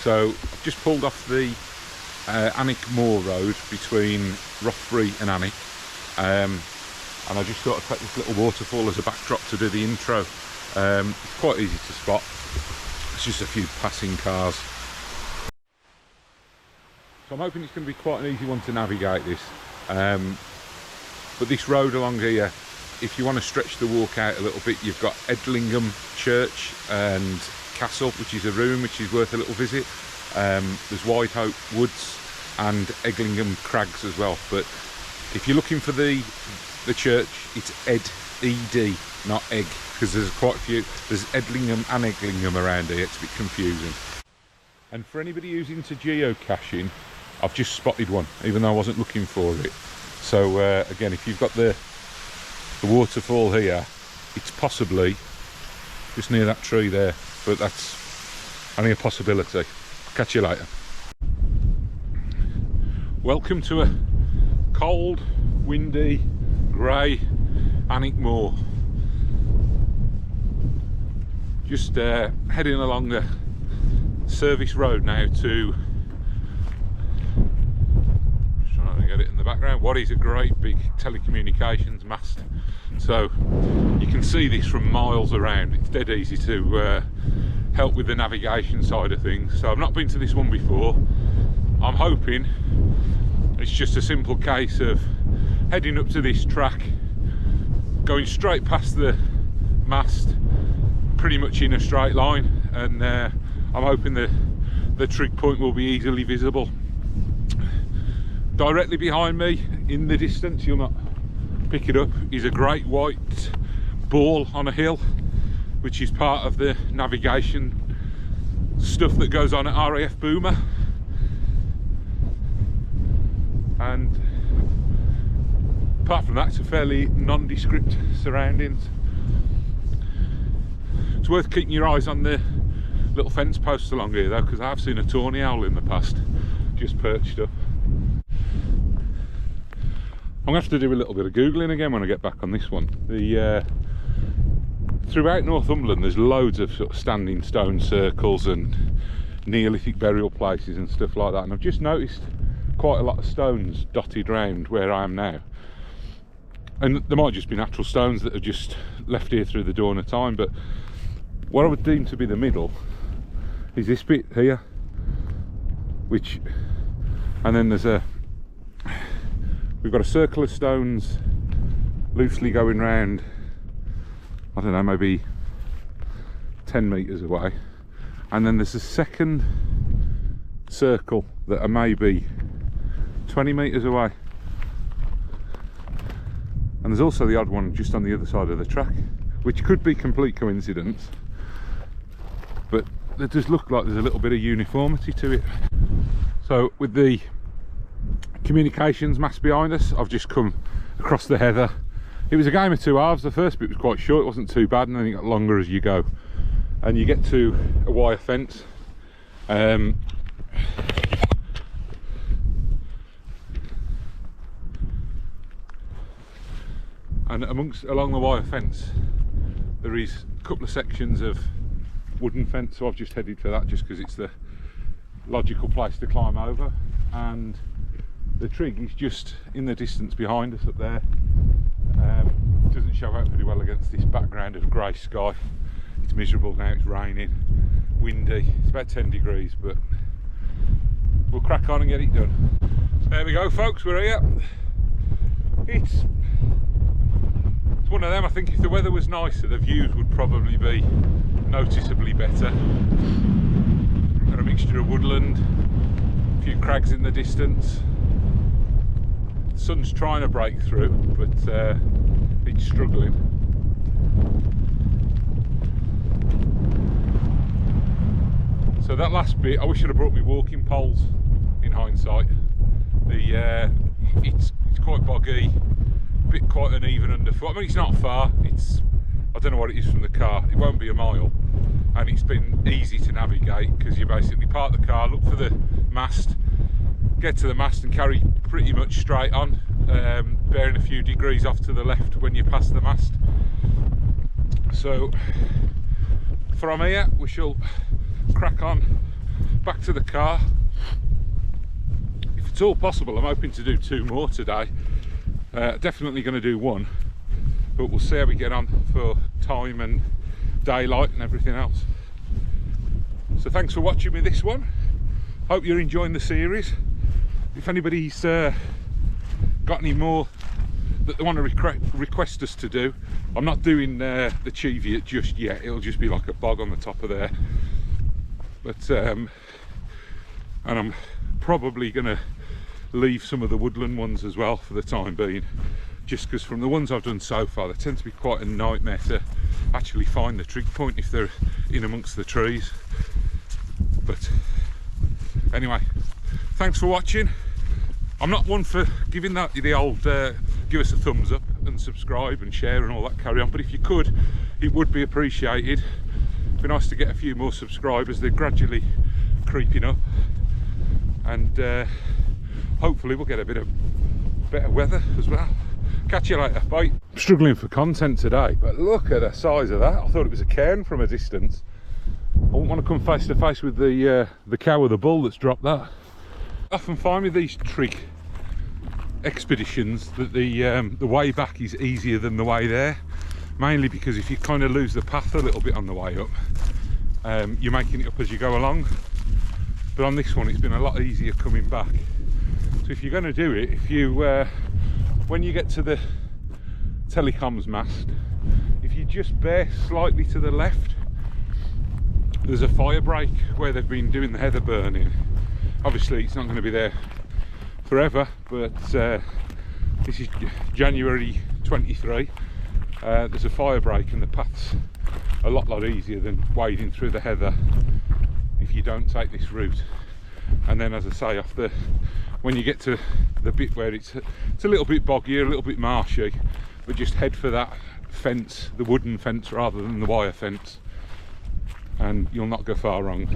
So I've just pulled off the Moor road between Rothbury and Alnwick, and I just thought I'd take this little waterfall as a backdrop to do the intro. It's quite easy to spot, it's just a few passing cars. So I'm hoping it's going to be quite an easy one to navigate this. But this road along here, if you want to stretch the walk out a little bit, you've got Edlingham Church and Castle, which is a ruin which is worth a little visit. There's Whitehope Woods and Edlingham Crags as well. But if you're looking for the church, it's Ed, not Egg, because there's quite a few. There's Edlingham and Edlingham around here. It's a bit confusing. And for anybody who's into geocaching, I've just spotted one, even though I wasn't looking for it. So again, if you've got the waterfall here, it's possibly just near that tree there, but that's only a possibility. Catch you later. Welcome to a cold, windy, grey Alnwick Moor. Just heading along the service road now to, just trying to get it in the background, what is a great big telecommunications mast. So you can see this from miles around. It's dead easy to help with the navigation side of things. So I've not been to this one before. I'm hoping it's just a simple case of heading up to this track, going straight past the mast, pretty much in a straight line, and I'm hoping the trig point will be easily visible. Directly behind me in the distance, you'll not pick it up, is a great white ball on a hill, which is part of the navigation stuff that goes on at RAF Boomer. And apart from that, it's a fairly nondescript surroundings. It's worth keeping your eyes on the little fence posts along here though, because I have seen a tawny owl in the past just perched up. I'm going to have to do a little bit of googling again when I get back on this one. Throughout Northumberland there's loads of sort of standing stone circles and Neolithic burial places and stuff like that, and I've just noticed quite a lot of stones dotted round where I am now, and there might just be natural stones that are just left here through the dawn of time, but what I would deem to be the middle is this bit here, which, and then we've got a circle of stones loosely going round, I don't know, maybe 10 metres away, and then there's a second circle that are maybe 20 metres away, and there's also the odd one just on the other side of the track, which could be complete coincidence, but it does look like there's a little bit of uniformity to it. So with the communications mast behind us, I've just come across the heather. It was a game of two halves. The first bit was quite short, it wasn't too bad, and then it got longer as you go, and you get to a wire fence. And along the wire fence there is a couple of sections of wooden fence, so I've just headed for that just because it's the logical place to climb over, and the trig is just in the distance behind us up there. Doesn't show out very well against this background of grey sky. It's miserable now, it's raining, windy, it's about 10 degrees, but we'll crack on and get it done. There we go folks, we're here. It's one of them, I think if the weather was nicer the views would probably be noticeably better. Got a mixture of woodland, a few crags in the distance. The sun's trying to break through, but it's struggling. So that last bit, I wish I'd have brought me walking poles in hindsight. It's quite boggy, bit quite uneven underfoot. I mean, it's not far, I don't know what it is from the car, it won't be a mile, and it's been easy to navigate because you basically park the car, look for the mast, get to the mast and carry pretty much straight on, bearing a few degrees off to the left when you pass the mast. So from here we shall crack on back to the car. If it's all possible, I'm hoping to do 2 more today. Definitely going to do 1, but we'll see how we get on for time and daylight and everything else. So thanks for watching me this one. Hope you're enjoying the series. If anybody's got any more that they want to request us to do, I'm not doing the Cheviot just yet. It'll just be like a bog on the top of there. But and I'm probably going to leave some of the woodland ones as well for the time being, just because from the ones I've done so far, they tend to be quite a nightmare to actually find the trig point if they're in amongst the trees. But anyway, thanks for watching. I'm not one for giving that the old give us a thumbs up and subscribe and share and all that carry on, but if you could, it would be appreciated. It'd be nice to get a few more subscribers. They're gradually creeping up, and hopefully we'll get a bit of better weather as well. Catch you later, bye. I'm struggling for content today, but look at the size of that. I thought it was a cairn from a distance. I wouldn't want to come face to face with the cow or the bull that's dropped that. I often find with these trig expeditions that the way back is easier than the way there, mainly because if you kind of lose the path a little bit on the way up, you're making it up as you go along. But on this one, it's been a lot easier coming back. So if you're going to do it, if you when you get to the telecoms mast, if you just bear slightly to the left, there's a fire break where they've been doing the heather burning. Obviously it's not going to be there forever, but this is January 23. There's a fire break and the path's a lot easier than wading through the heather if you don't take this route. And then, as I say, when you get to the bit where it's a little bit boggy, a little bit marshy, but just head for that fence, the wooden fence rather than the wire fence, and you'll not go far wrong.